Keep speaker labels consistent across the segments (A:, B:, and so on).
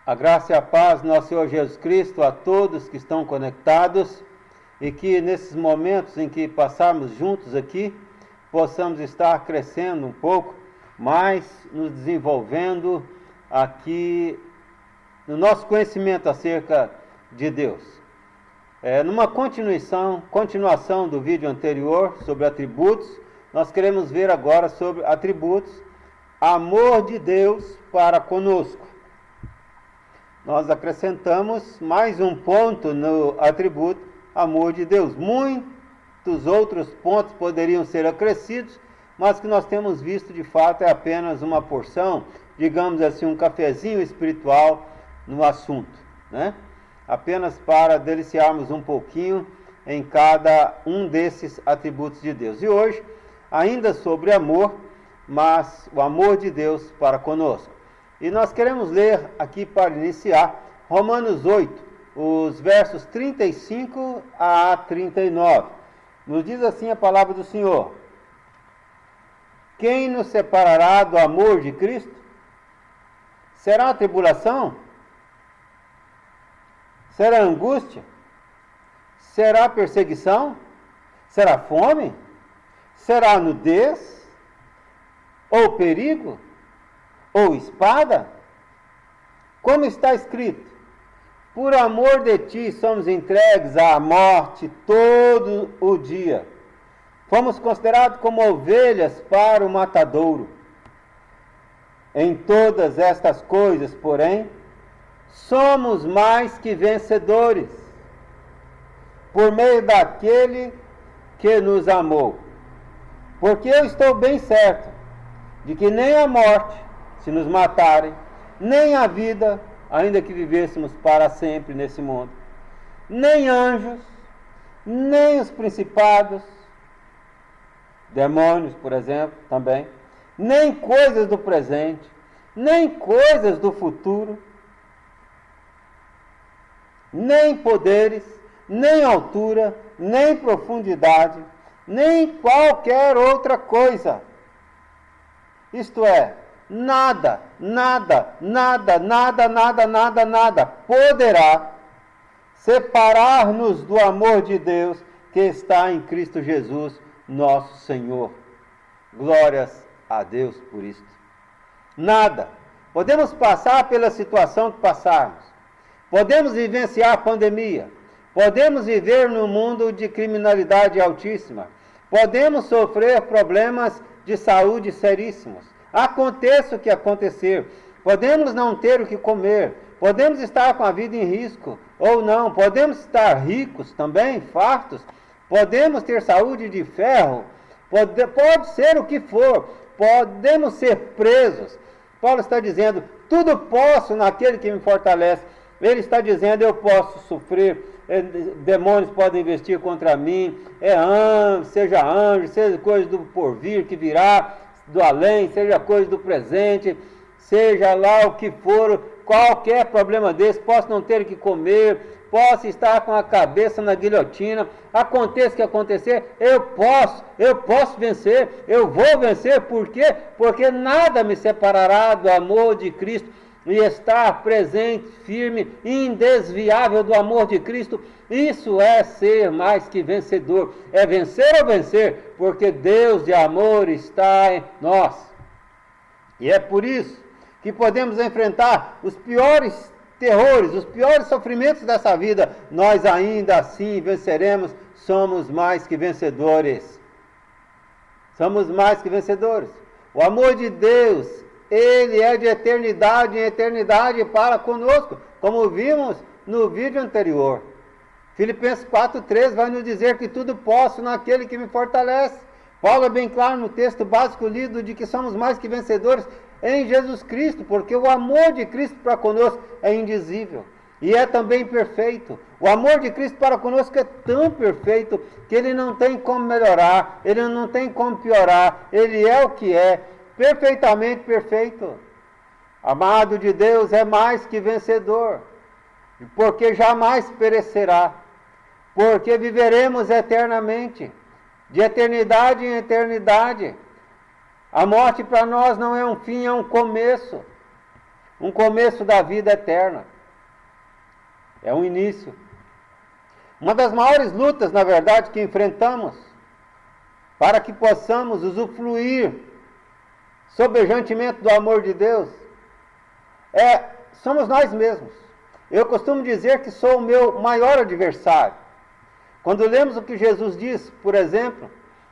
A: A graça e a paz do nosso Senhor Jesus Cristo a todos que estão conectados e que nesses momentos em que passarmos juntos aqui, possamos estar crescendo um pouco, mais nos desenvolvendo aqui no nosso conhecimento acerca de Deus. Numa continuação do vídeo anterior sobre atributos, nós queremos ver agora sobre atributos, amor de Deus para conosco. Nós acrescentamos mais um ponto no atributo amor de Deus. Muitos outros pontos poderiam ser acrescidos, mas que nós temos visto de fato é apenas uma porção, digamos assim, um cafezinho espiritual no assunto, né? Apenas para deliciarmos um pouquinho em cada um desses atributos de Deus. E hoje, ainda sobre amor, mas o amor de Deus para conosco. E nós queremos ler aqui para iniciar Romanos 8, os versos 35 a 39. Nos diz assim a palavra do Senhor: quem nos separará do amor de Cristo? Será a tribulação? Será a angústia? Será a perseguição? Será a fome? Será a nudez? Ou perigo? Ou espada? Como está escrito: por amor de ti somos entregues à morte todo o dia. Fomos considerados como ovelhas para o matadouro. Em todas estas coisas, porém, somos mais que vencedores, por meio daquele que nos amou. Porque eu estou bem certo de que nem a morte, se nos matarem, nem a vida, ainda que vivêssemos para sempre nesse mundo, nem anjos, nem os principados, demônios, por exemplo, também, nem coisas do presente, nem coisas do futuro, nem poderes, nem altura, nem profundidade, nem qualquer outra coisa. Isto é, nada poderá separar-nos do amor de Deus que está em Cristo Jesus, nosso Senhor. Glórias a Deus por isto. Nada. Podemos passar pela situação que passarmos. Podemos vivenciar a pandemia. Podemos viver num mundo de criminalidade altíssima. Podemos sofrer problemas de saúde seríssimos. Aconteça o que acontecer, podemos não ter o que comer, podemos estar com a vida em risco ou não, podemos estar ricos também, fartos, podemos ter saúde de ferro, pode ser o que for, podemos ser presos. Paulo está dizendo, tudo posso naquele que me fortalece. Ele está dizendo, eu posso sofrer, demônios podem investir contra mim, seja anjo, seja coisa do porvir que virá, do além, seja coisa do presente, seja lá o que for, qualquer problema desse, posso não ter o que comer, posso estar com a cabeça na guilhotina, aconteça o que acontecer, eu posso vencer, eu vou vencer, por quê? Porque nada me separará do amor de Cristo, e estar presente, firme, indesviável do amor de Cristo, isso é ser mais que vencedor, é vencer ou vencer, porque Deus de amor está em nós, e é por isso que podemos enfrentar os piores terrores, os piores sofrimentos dessa vida, nós ainda assim venceremos, somos mais que vencedores, o amor de Deus, Ele é de eternidade em eternidade para conosco, como vimos no vídeo anterior. Filipenses 4,3 vai nos dizer que tudo posso naquele que me fortalece. Paulo é bem claro no texto básico lido de que somos mais que vencedores em Jesus Cristo, porque o amor de Cristo para conosco é indizível e é também perfeito. O amor de Cristo para conosco é tão perfeito que ele não tem como melhorar, ele não tem como piorar, ele é o que é, perfeitamente perfeito. Amado de Deus é mais que vencedor, porque jamais perecerá, porque viveremos eternamente, de eternidade em eternidade. A morte para nós não é um fim, é um começo. um começo da vida eterna. É um início. Uma das maiores lutas, na verdade, que enfrentamos para que possamos usufruir sobejantemente do amor de Deus somos nós mesmos. Eu costumo dizer que sou o meu maior adversário. Quando lemos o que Jesus diz, por exemplo,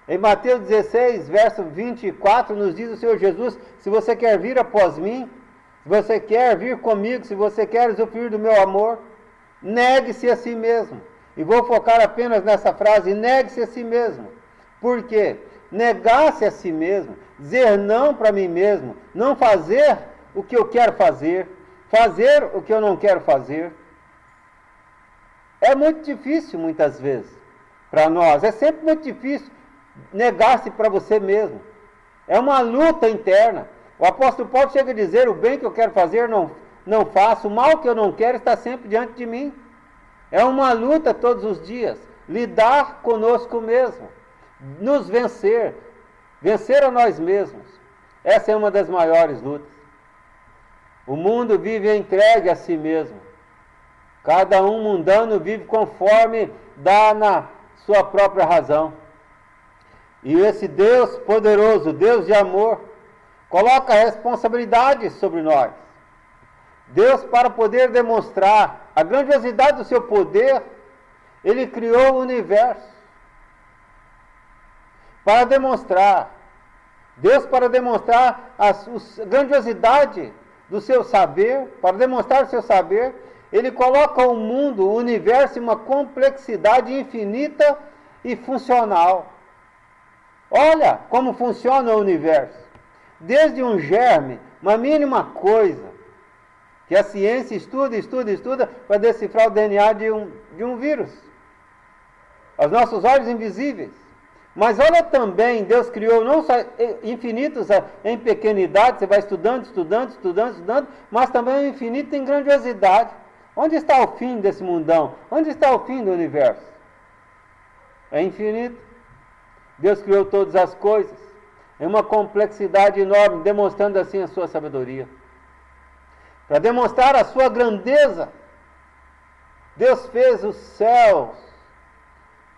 A: em Mateus 16, verso 24, nos diz o Senhor Jesus: se você quer vir após mim, se você quer vir comigo, se você quer usufruir do meu amor, negue-se a si mesmo. E vou focar apenas nessa frase: negue-se a si mesmo. Por quê? Negar-se a si mesmo, dizer não para mim mesmo, não fazer o que eu quero fazer, fazer o que eu não quero fazer. É muito difícil muitas vezes para nós, é sempre muito difícil negar-se para você mesmo. É uma luta interna. O apóstolo Paulo chega a dizer: o bem que eu quero fazer não faço, o mal que eu não quero está sempre diante de mim. É uma luta todos os dias, lidar conosco mesmo, nos vencer a nós mesmos. Essa é uma das maiores lutas. O mundo vive entregue a si mesmo. Cada um mundano vive conforme dá na sua própria razão. E esse Deus poderoso, Deus de amor, coloca a responsabilidade sobre nós. Deus, para poder demonstrar a grandiosidade do seu poder, Ele criou o universo. Para demonstrar a grandiosidade do seu saber, para demonstrar o seu saber, Ele coloca o mundo, o universo, em uma complexidade infinita e funcional. Olha como funciona o universo. Desde um germe, uma mínima coisa, que a ciência estuda para decifrar o DNA de um vírus. Aos nossos olhos invisíveis. Mas olha também, Deus criou não só infinitos em pequenidade, você vai estudando, mas também infinito em grandiosidade. Onde está o fim desse mundão? Onde está o fim do universo? É infinito. Deus criou todas as coisas em uma complexidade enorme, demonstrando assim a sua sabedoria. Para demonstrar a sua grandeza, Deus fez os céus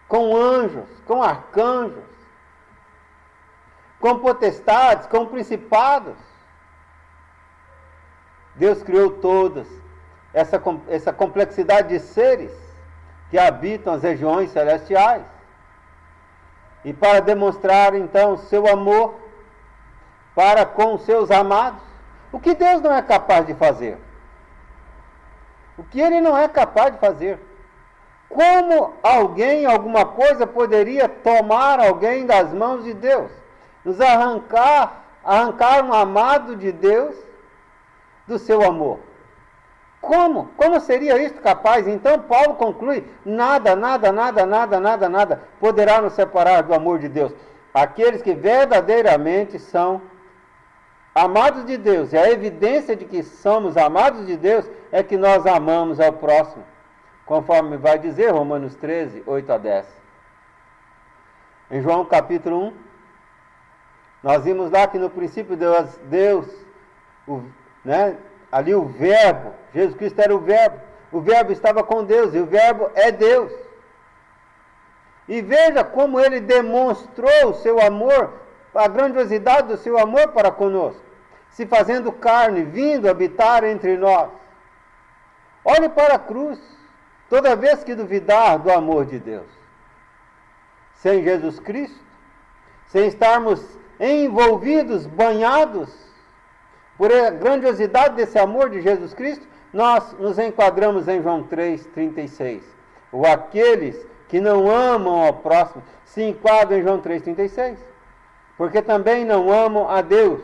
A: com anjos, com arcanjos, com potestades, com principados. Deus criou todas essa complexidade de seres que habitam as regiões celestiais. E para demonstrar então seu amor para com os seus amados, o que Deus não é capaz de fazer? O que Ele não é capaz de fazer? Como alguma coisa poderia tomar alguém das mãos de Deus? Nos arrancar um amado de Deus do seu amor. Como? Como seria isso capaz? Então Paulo conclui: nada poderá nos separar do amor de Deus. Aqueles que verdadeiramente são amados de Deus, e a evidência de que somos amados de Deus é que nós amamos ao próximo, conforme vai dizer Romanos 13, 8 a 10. Em João capítulo 1, nós vimos lá que no princípio Deus, ali o Verbo, Jesus Cristo era o Verbo estava com Deus, e o Verbo é Deus. E veja como Ele demonstrou o seu amor, a grandiosidade do seu amor para conosco, se fazendo carne, vindo habitar entre nós. Olhe para a cruz, toda vez que duvidar do amor de Deus. Sem Jesus Cristo, sem estarmos envolvidos, banhados por a grandiosidade desse amor de Jesus Cristo, nós nos enquadramos em João 3,36. Ou aqueles que não amam ao próximo se enquadram em João 3,36. Porque também não amam a Deus.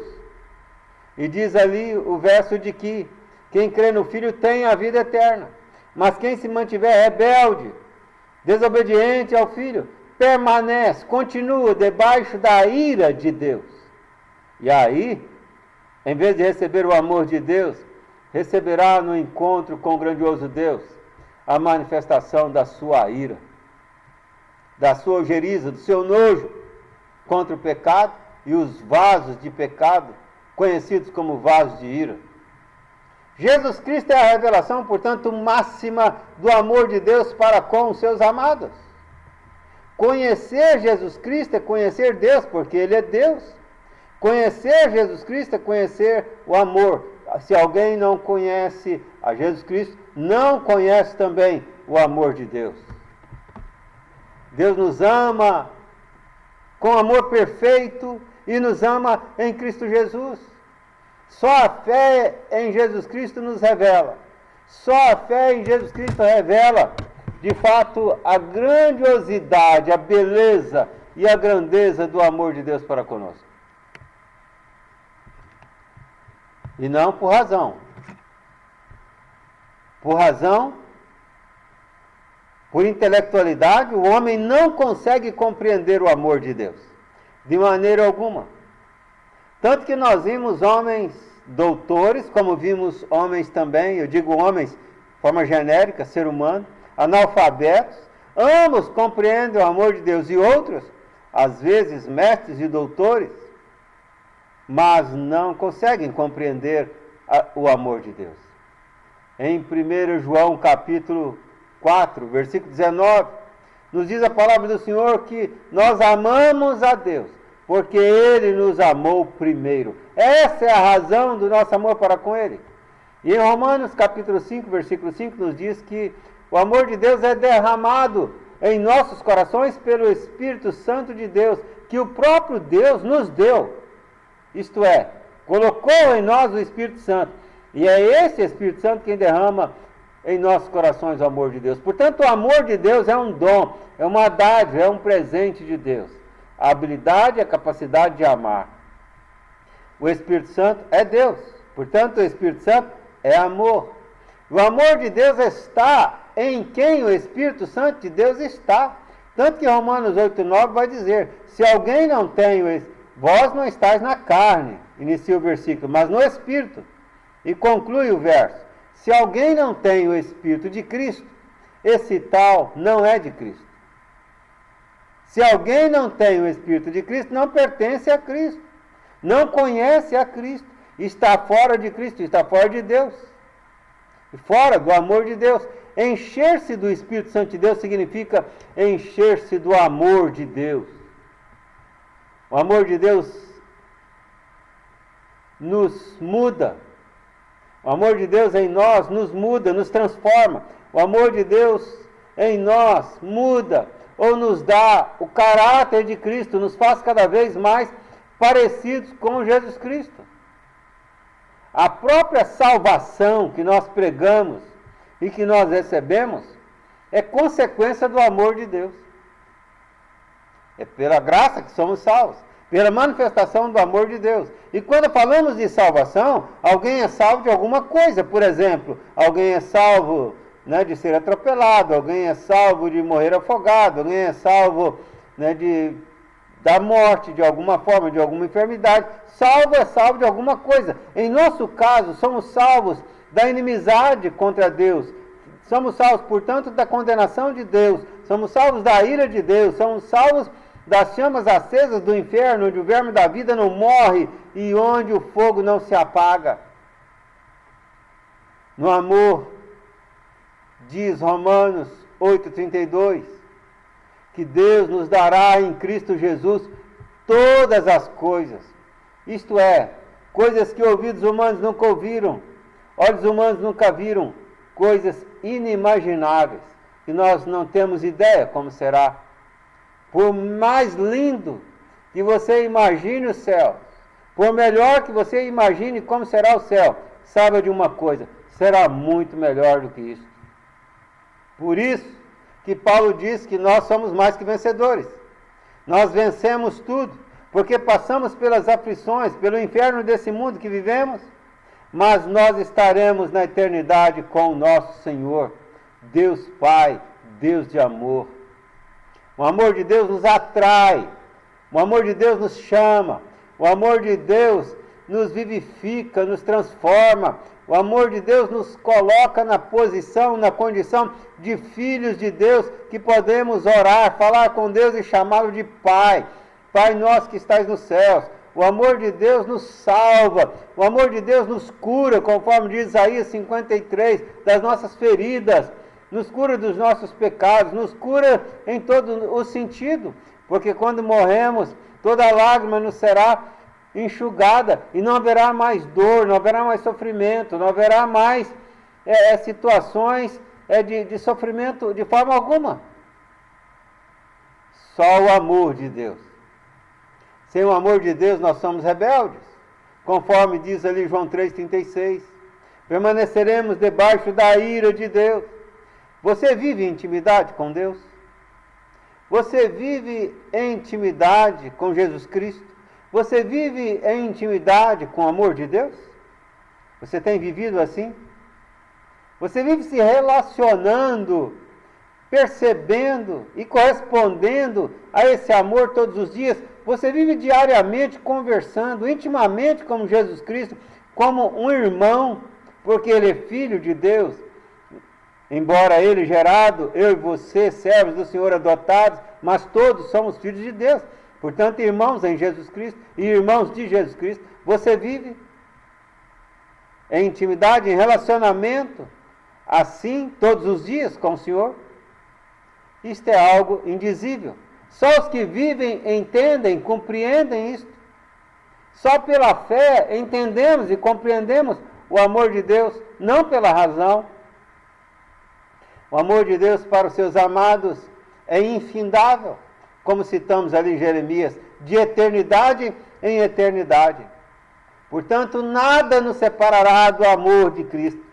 A: E diz ali o verso de que quem crê no Filho tem a vida eterna. Mas quem se mantiver rebelde, desobediente ao Filho, permanece, continua debaixo da ira de Deus. E aí, em vez de receber o amor de Deus, receberá no encontro com o grandioso Deus a manifestação da sua ira, da sua ojeriza, do seu nojo contra o pecado e os vasos de pecado, conhecidos como vasos de ira. Jesus Cristo é a revelação, portanto, máxima do amor de Deus para com os seus amados. Conhecer Jesus Cristo é conhecer Deus, porque Ele é Deus. Conhecer Jesus Cristo é conhecer o amor. Se alguém não conhece a Jesus Cristo, não conhece também o amor de Deus. Deus nos ama com amor perfeito e nos ama em Cristo Jesus. Só a fé em Jesus Cristo nos revela. Só a fé em Jesus Cristo revela, de fato, a grandiosidade, a beleza e a grandeza do amor de Deus para conosco. E não por razão. Por intelectualidade, o homem não consegue compreender o amor de Deus, de maneira alguma. Tanto que nós vimos homens doutores, como vimos homens também, eu digo homens de forma genérica, ser humano, analfabetos, ambos compreendem o amor de Deus, e outros, às vezes mestres e doutores, mas não conseguem compreender o amor de Deus. Em 1 João capítulo 4, versículo 19, nos diz a palavra do Senhor que nós amamos a Deus, porque Ele nos amou primeiro. Essa é a razão do nosso amor para com Ele. E em Romanos capítulo 5, versículo 5, nos diz que o amor de Deus é derramado em nossos corações pelo Espírito Santo de Deus, que o próprio Deus nos deu. Isto é, colocou em nós o Espírito Santo. E é esse Espírito Santo quem derrama em nossos corações o amor de Deus. Portanto, o amor de Deus é um dom, é uma dádiva, é um presente de Deus. A habilidade e a capacidade de amar. O Espírito Santo é Deus. Portanto, o Espírito Santo é amor. O amor de Deus está em quem o Espírito Santo de Deus está. Tanto que Romanos 8,9 vai dizer: se alguém não tem o Espírito, vós não estáis na carne, inicia o versículo, mas no Espírito. E conclui o verso: se alguém não tem o Espírito de Cristo, esse tal não é de Cristo. Se alguém não tem o Espírito de Cristo, não pertence a Cristo, não conhece a Cristo, está fora de Cristo, está fora de Deus, fora do amor de Deus. Encher-se do Espírito Santo de Deus significa encher-se do amor de Deus. O amor de Deus nos muda. O amor de Deus em nós nos muda, nos transforma. O amor de Deus em nós muda ou nos dá o caráter de Cristo, nos faz cada vez mais parecidos com Jesus Cristo. A própria salvação que nós pregamos e que nós recebemos é consequência do amor de Deus. É pela graça que somos salvos, pela manifestação do amor de Deus. E quando falamos de salvação, alguém é salvo de alguma coisa. Por exemplo, alguém é salvo, de ser atropelado, alguém é salvo de morrer afogado, alguém é salvo, da morte de alguma forma, de alguma enfermidade. Salvo é salvo de alguma coisa. Em nosso caso, somos salvos da inimizade contra Deus. Somos salvos, portanto, da condenação de Deus. Somos salvos da ira de Deus. Somos salvos das chamas acesas do inferno, onde o verme da vida não morre e onde o fogo não se apaga. No amor, diz Romanos 8,32, que Deus nos dará em Cristo Jesus todas as coisas. Isto é, coisas que ouvidos humanos nunca ouviram, olhos humanos nunca viram, coisas inimagináveis, que nós não temos ideia como será. Por mais lindo que você imagine o céu, por melhor que você imagine como será o céu, saiba de uma coisa: será muito melhor do que isso. Por isso que Paulo diz que nós somos mais que vencedores. Nós vencemos tudo, porque passamos pelas aflições, pelo inferno desse mundo que vivemos, mas nós estaremos na eternidade com o nosso Senhor, Deus Pai, Deus de amor. O amor de Deus nos atrai, o amor de Deus nos chama, o amor de Deus nos vivifica, nos transforma, o amor de Deus nos coloca na posição, na condição de filhos de Deus, que podemos orar, falar com Deus e chamá-lo de Pai. Pai nosso que estais nos céus. O amor de Deus nos salva. O amor de Deus nos cura, conforme diz Isaías 53, das nossas feridas. Nos cura dos nossos pecados, nos cura em todo o sentido. Porque quando morremos, toda lágrima nos será enxugada e não haverá mais dor, não haverá mais sofrimento, não haverá mais situações de sofrimento de forma alguma. Só o amor de Deus. Sem o amor de Deus nós somos rebeldes, conforme diz ali João 3,36. Permaneceremos debaixo da ira de Deus. Você vive em intimidade com Deus? Você vive em intimidade com Jesus Cristo? Você vive em intimidade com o amor de Deus? Você tem vivido assim? Você vive se relacionando, percebendo e correspondendo a esse amor todos os dias? Você vive diariamente conversando intimamente com Jesus Cristo, como um irmão, porque Ele é Filho de Deus, embora Ele gerado, eu e você, servos do Senhor adotados, mas todos somos filhos de Deus, portanto irmãos em Jesus Cristo e irmãos de Jesus Cristo. Você vive em intimidade, em relacionamento, assim, todos os dias com o Senhor? Isto é algo indizível. Só os que vivem entendem, compreendem isto. Só pela fé entendemos e compreendemos o amor de Deus, não pela razão. O amor de Deus para os seus amados é infindável, como citamos ali em Jeremias, de eternidade em eternidade. Portanto, nada nos separará do amor de Cristo.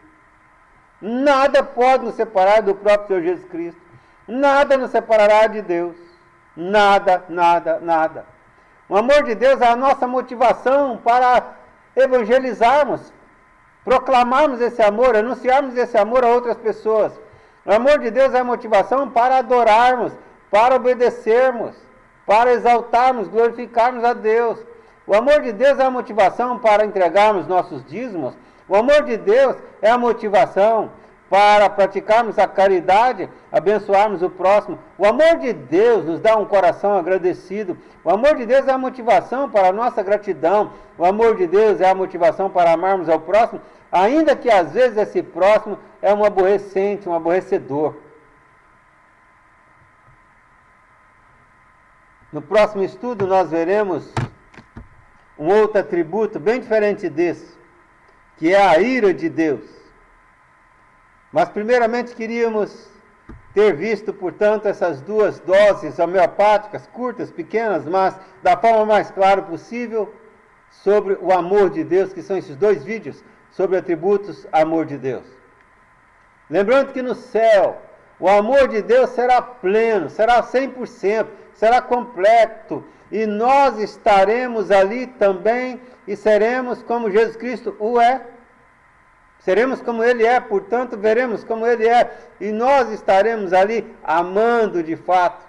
A: Nada pode nos separar do próprio Senhor Jesus Cristo. Nada nos separará de Deus. Nada, nada, nada. O amor de Deus é a nossa motivação para evangelizarmos, proclamarmos esse amor, anunciarmos esse amor a outras pessoas. O amor de Deus é a motivação para adorarmos, para obedecermos, para exaltarmos, glorificarmos a Deus. O amor de Deus é a motivação para entregarmos nossos dízimos. O amor de Deus é a motivação para praticarmos a caridade, abençoarmos o próximo. O amor de Deus nos dá um coração agradecido. O amor de Deus é a motivação para a nossa gratidão. O amor de Deus é a motivação para amarmos ao próximo, ainda que às vezes esse próximo é um aborrecente, um aborrecedor. No próximo estudo nós veremos um outro atributo bem diferente desse, que é a ira de Deus. Mas primeiramente queríamos ter visto, portanto, essas duas doses homeopáticas, curtas, pequenas, mas da forma mais clara possível, sobre o amor de Deus, que são esses dois vídeos, sobre atributos amor de Deus. Lembrando que no céu, o amor de Deus será pleno, será 100%, será completo, e nós estaremos ali também, e seremos como Jesus Cristo o é. Seremos como Ele é, portanto, veremos como Ele é, e nós estaremos ali amando de fato,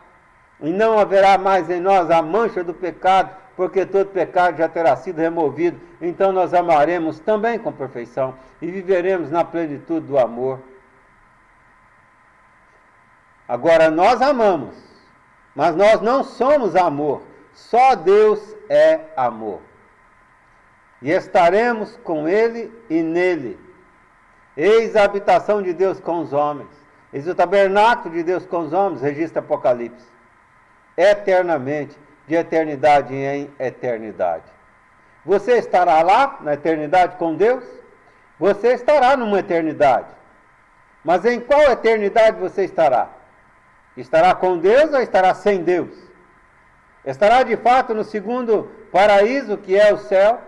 A: e não haverá mais em nós a mancha do pecado, porque todo pecado já terá sido removido, então nós amaremos também com perfeição, e viveremos na plenitude do amor. Agora, nós amamos, mas nós não somos amor, só Deus é amor, e estaremos com Ele e nele. Eis a habitação de Deus com os homens. Eis o tabernáculo de Deus com os homens, registra Apocalipse. Eternamente, de eternidade em eternidade. Você estará lá, na eternidade com Deus? Você estará numa eternidade. Mas em qual eternidade você estará? Estará com Deus ou estará sem Deus? Estará de fato no segundo paraíso, que é o céu?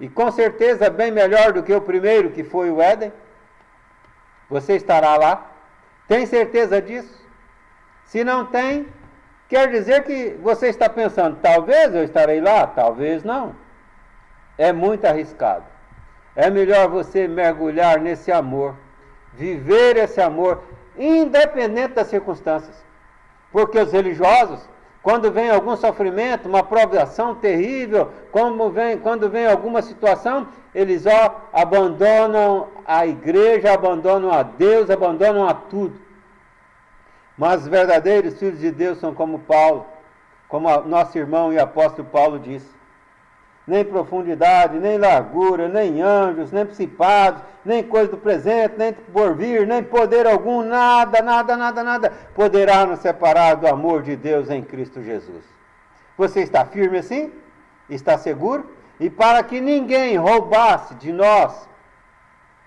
A: E com certeza bem melhor do que o primeiro, que foi o Éden. Você estará lá? Tem certeza disso? Se não tem, quer dizer que você está pensando, talvez eu estarei lá, talvez não. É muito arriscado. É melhor você mergulhar nesse amor, viver esse amor, independente das circunstâncias. Porque os religiosos, quando vem algum sofrimento, uma provação terrível, quando vem alguma situação, eles abandonam a igreja, abandonam a Deus, abandonam a tudo. Mas os verdadeiros filhos de Deus são como Paulo, como nosso irmão e apóstolo Paulo disse. nem profundidade, nem largura, nem anjos, nem principados, nem coisa do presente, nem por vir, nem poder algum, nada, nada, nada, nada poderá nos separar do amor de Deus em Cristo Jesus. Você está firme assim? Está seguro? E para que ninguém roubasse de nós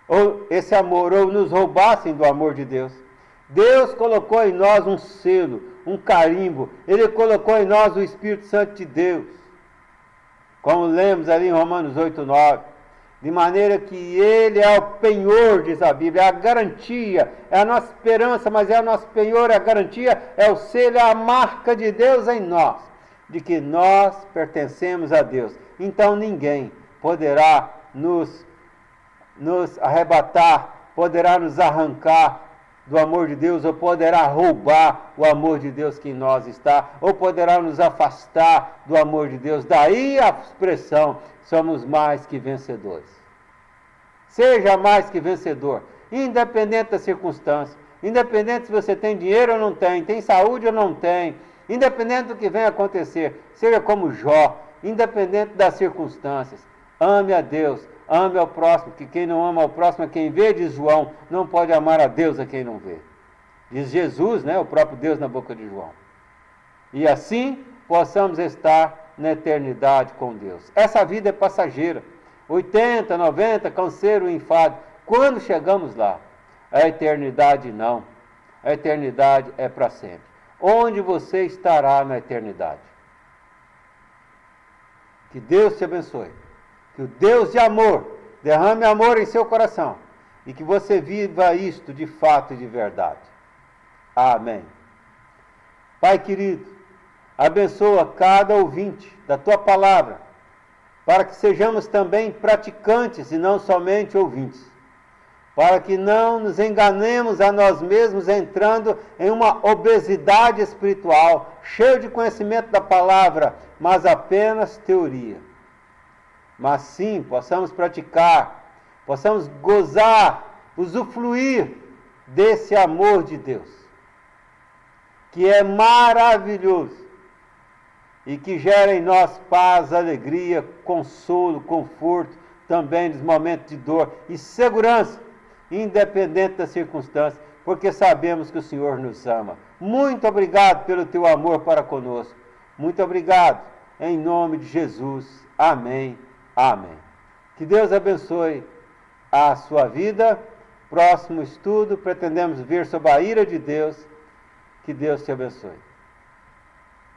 A: ou esse amor, ou nos roubassem do amor de Deus, Deus colocou em nós um selo, um carimbo. Ele colocou em nós o Espírito Santo de Deus, como lemos ali em Romanos 8:9, de maneira que Ele é o penhor, diz a Bíblia, é a garantia, é a nossa esperança, mas é o nosso penhor, é a garantia, é o selo, é a marca de Deus em nós, de que nós pertencemos a Deus. Então ninguém poderá nos arrebatar, poderá nos arrancar do amor de Deus, ou poderá roubar o amor de Deus que em nós está, ou poderá nos afastar do amor de Deus. Daí a expressão, somos mais que vencedores. Seja mais que vencedor, independente da circunstância, independente se você tem dinheiro ou não tem saúde ou não tem, independente do que venha acontecer, seja como Jó, independente das circunstâncias, ame a Deus, ame ao próximo, que quem não ama ao próximo é quem vê, diz João, não pode amar a Deus a quem não vê. Diz Jesus, né, o próprio Deus na boca de João. E assim possamos estar na eternidade com Deus. Essa vida é passageira, 80, 90, canseiro, enfado. Quando chegamos lá, a eternidade não. A eternidade é para sempre. Onde você estará na eternidade? Que Deus te abençoe. Que o Deus de amor derrame amor em seu coração e que você viva isto de fato e de verdade. Amém. Pai querido, abençoa cada ouvinte da tua palavra, para que sejamos também praticantes e não somente ouvintes, para que não nos enganemos a nós mesmos entrando em uma obesidade espiritual, cheio de conhecimento da palavra, mas apenas teoria. Mas sim, possamos praticar, possamos gozar, usufruir desse amor de Deus, que é maravilhoso e que gera em nós paz, alegria, consolo, conforto, também nos momentos de dor e segurança, independente das circunstâncias, porque sabemos que o Senhor nos ama. Muito obrigado pelo teu amor para conosco. Muito obrigado, em nome de Jesus. Amém. Amém. Que Deus abençoe a sua vida. Próximo estudo, pretendemos ver sobre a ira de Deus. Que Deus te abençoe.